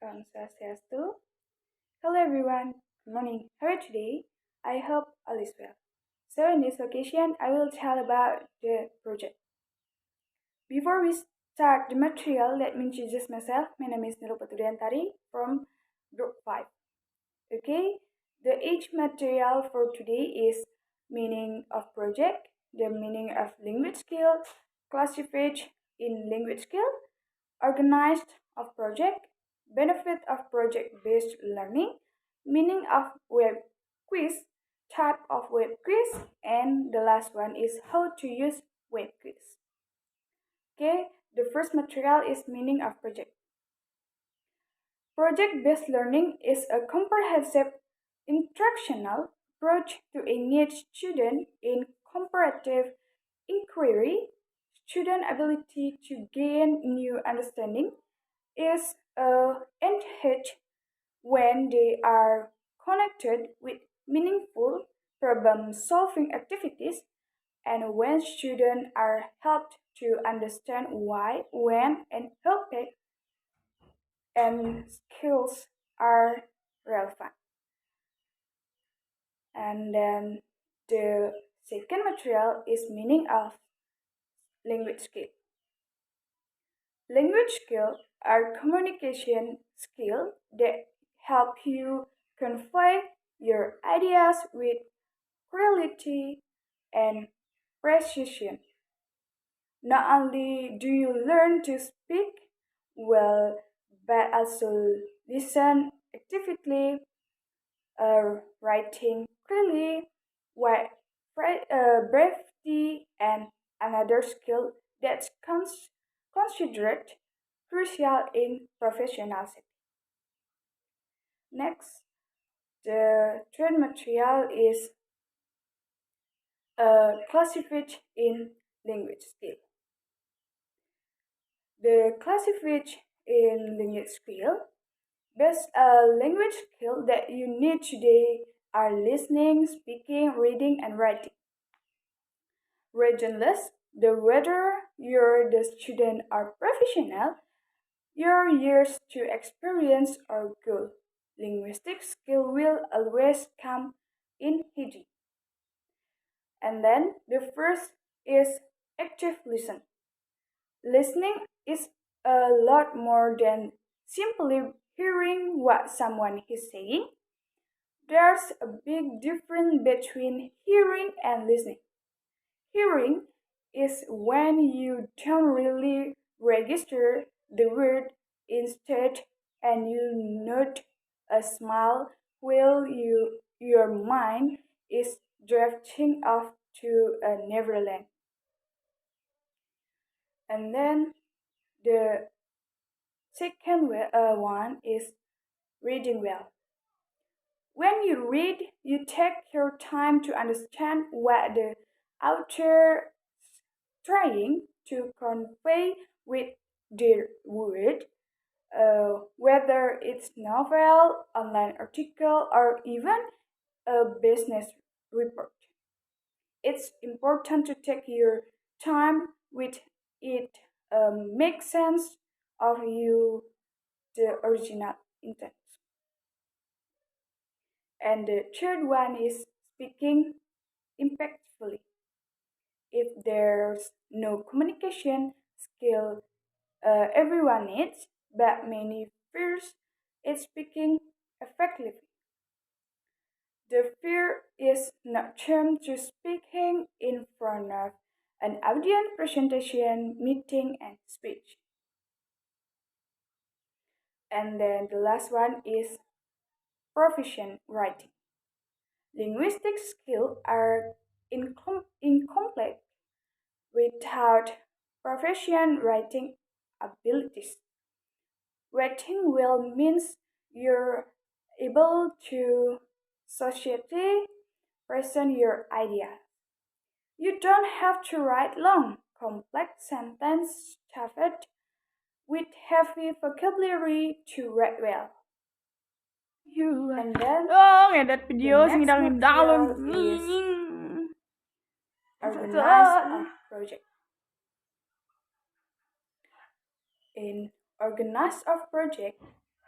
Om Swastiastu. Hello everyone. Good morning. How are you today? I hope all is well. So in this occasion, I will tell about the project. Before we start the material, let me introduce myself. My name is Nirupatudiyantari from Group 5. Okay, the each material for today is meaning of project, the meaning of language skill, classified in language skill, organized of project, benefit of project-based learning, meaning of web quiz, type of web quiz, and the last one is how to use web quiz. Okay, the first material is meaning of project. Project-based learning is a comprehensive instructional approach to engage students in comparative inquiry. Student ability to gain new understanding is enhanced when they are connected with meaningful problem-solving activities and when students are helped to understand why, when, and how facts and skills are relevant. And then the second material is meaning of language skill. Language skills are communication skills that help you convey your ideas with clarity and precision. Not only do you learn to speak well, but also listen actively, writing clearly, while brevity and another skill that's considered crucial in professional setting. Next, the third material is classified in language skill. The classified in language skill best language skill that you need today are listening, speaking, reading, and writing. Regardless, the whether you're the student or professional, your years to experience are good. Linguistic skill will always come in handy. And then the first is active listen. Listening is a lot more than simply hearing what someone is saying. There's a big difference between hearing and listening. Hearing is when you don't really register the word instead and you note a smile while your mind is drifting off to a Neverland. And then the second one is reading well. When you read, you take your time to understand what the author is trying to convey with their word, whether it's novel, online article, or even a business report. It's important to take your time with it. Make sense of you the original intent. And the third one is speaking impactfully. If there's no communication skill everyone needs, but many fears is speaking effectively. The fear is not termed to speaking in front of an audience, presentation, meeting, and speech. And then the last one is proficient writing. Linguistic skills are incomplete without proficient writing abilities. Writing well means you're able to socially present your idea. You don't have to write long, complex sentences stuffed with heavy vocabulary to write well. And then Oh, ngedit the video sing next download. material is organize of project. In organize of project,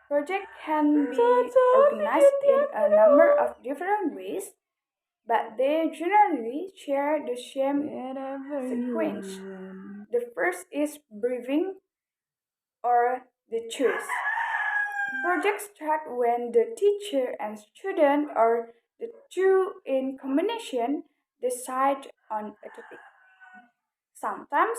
Project can be organized in a number of different ways, but they generally share the same sequence. The first is briefing or the choice. Projects start when the teacher and student or the two in combination decide on a topic. Sometimes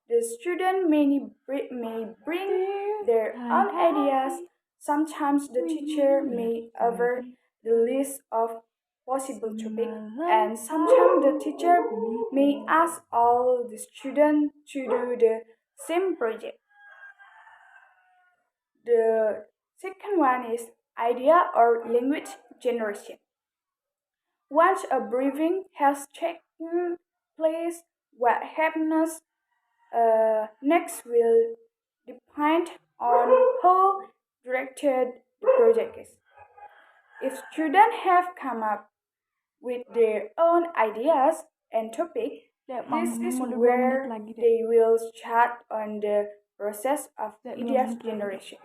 the student may bring their own ideas. Sometimes the teacher may offer the list of possible topics, and sometimes the teacher may ask all the students to do the same project. The second one is idea or language generation. Once a briefing has taken place, what happens next will depend on how directed the project is. If students have come up with their own ideas and topic, this is where they will start on the process of ideas generation.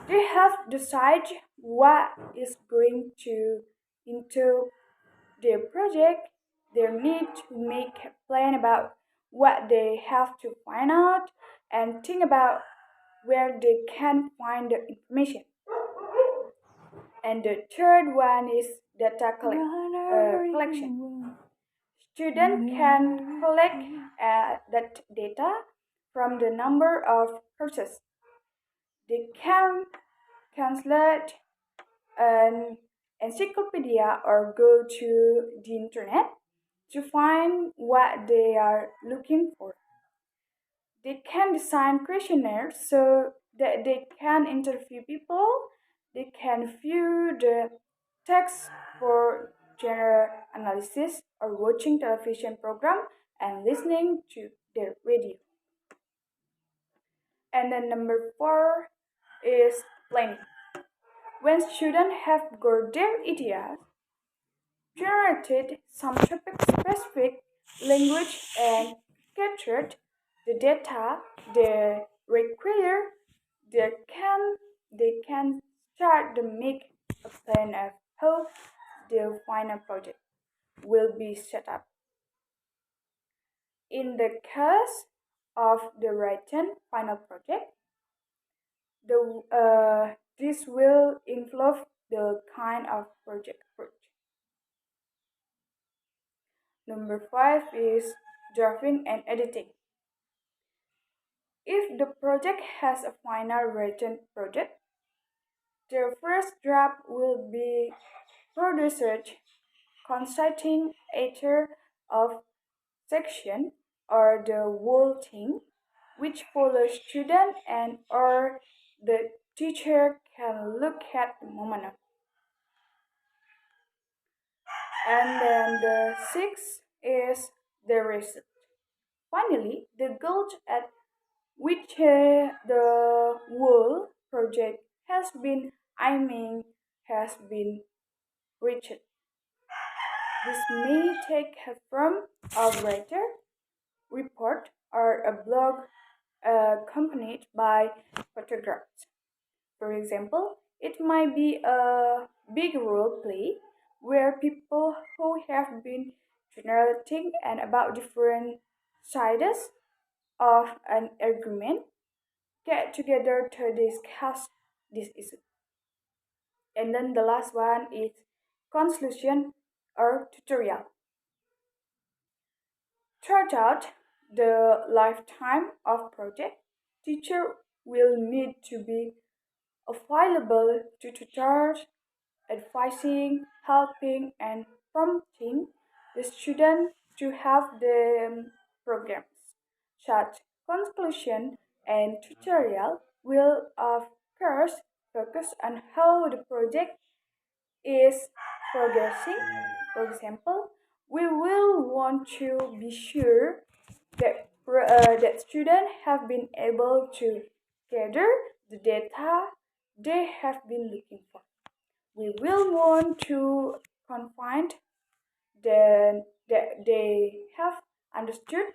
They have decided what is going to into their project. They need to make a plan about what they have to find out and think about where they can find the information. And the third one is data collection. Students can collect that data from the number of courses. They can translate an encyclopedia or go to the internet to find what they are looking for. They can design questionnaires so that they can interview people. They can view the text for general analysis or watching television program and listening to the radio. And then number four is planning. When students have got their ideas, generated some topic-specific language and captured the data they require, they can, they can start to make a plan of how their final project will be set up. In the case of the written final project, this will involve the kind of project approach. Number five is drafting and editing. If the project has a final written project, the first draft will be produced consisting either of section or the whole thing, which follows student and or the teacher can look at the moment. And then the sixth is the result. Finally, the goal at which the whole project has been aiming has been reached. This may take from a writer, report, or a blog accompanied by photographs. For example, it might be a big role play where people who have been generating and about different sides of an argument get together to discuss this issue. And then the last one is conclusion or tutorial. Throughout the lifetime of project, teacher will need to be available to tutors, advising, helping, and prompting the student to have the programs. Such conclusion and tutorial will of course focus on how the project is progressing. For example, we will want to be sure that students have been able to gather the data they have been looking for. We will want to confine that they have understood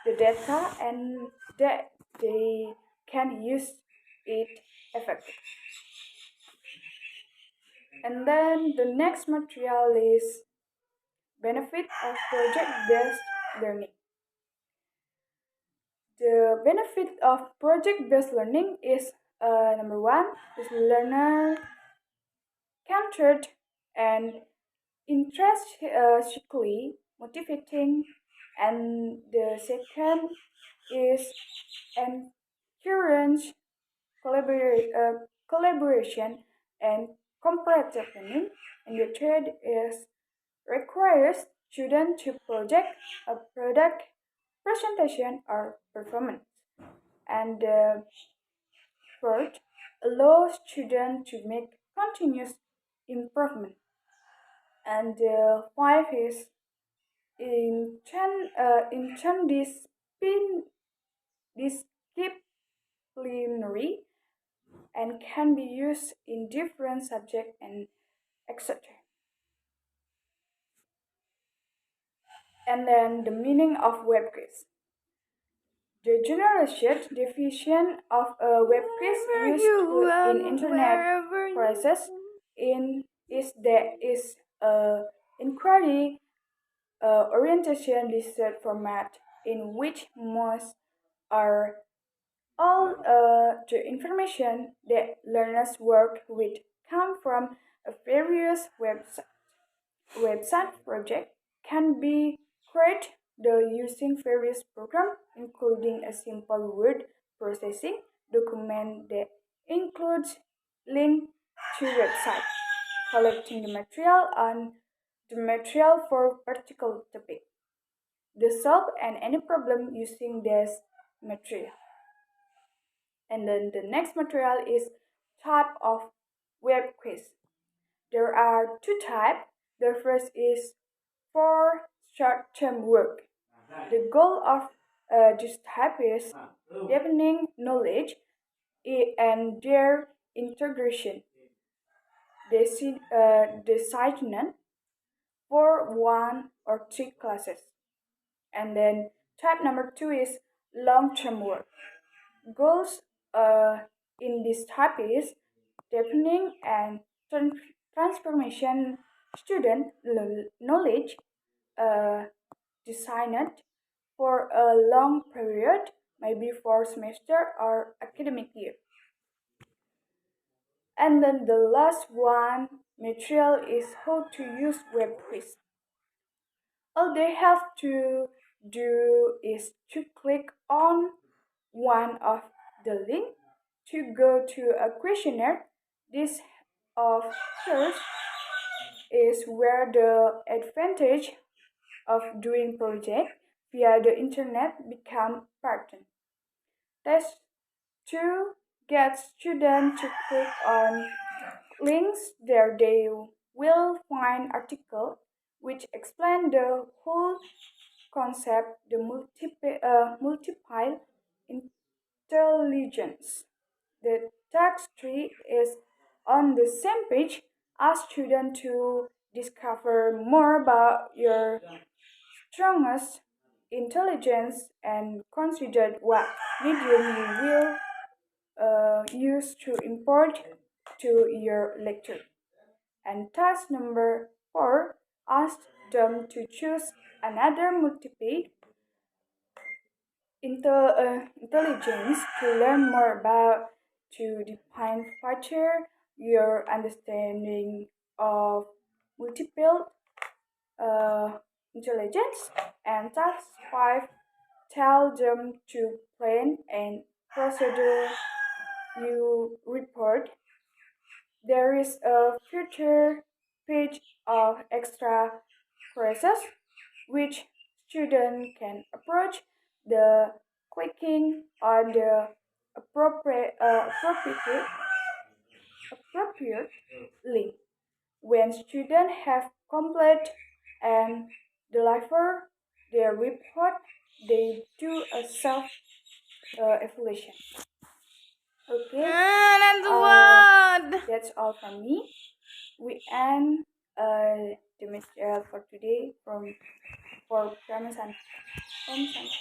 the data and that they can use it effective. And then the next material is benefit of project-based learning. The benefit of project-based learning is number one is learner centered and intrinsically motivating, and the second is encourage collaboration and comparative learning, and the third is requires students to project a product presentation or performance, and the fourth allows students to make continuous improvement, and the five is interdisciplinary and can be used in different subjects and etc. And then the meaning of web quiz. The generalized definition of a web quiz used in internet process is that is a inquiry orientation research format in which most are all the information that learners work with come from a various website project can be created using various programs, including a simple word processing document that includes link to website, collecting the material for particular topic, the solve and any problem using this material. And then the next material is type of web quiz. There are two types. The first is for short-term work. The goal of this type is deepening knowledge and their integration. Designed for one or two classes. And then type number two is long-term work. Goals in this type is deepening and transformation student knowledge designed for a long period, maybe for semester or academic year. And then the last one material is how to use web quiz. All they have to do is to click on one of the link to go to a questionnaire. This, of course, is where the advantage of doing project via the internet become patent. Test 2 gets students to click on links there they will find article which explain the whole concept, the multiple intelligence. The task tree is on the same page. Ask students to discover more about your strongest intelligence and consider what medium you will use to import to your lecture. And task number 4, ask them to choose another multiple intelligence to learn more about, to define further your understanding of multiple intelligence. And task 5, tell them to plan and procedure you report. There is a future page of extra courses which students can approach the clicking on the appropriate link. When students have completed and deliver their report, they do a self evaluation. Okay, that's all from me. We end the material for today for Promise and Home Science.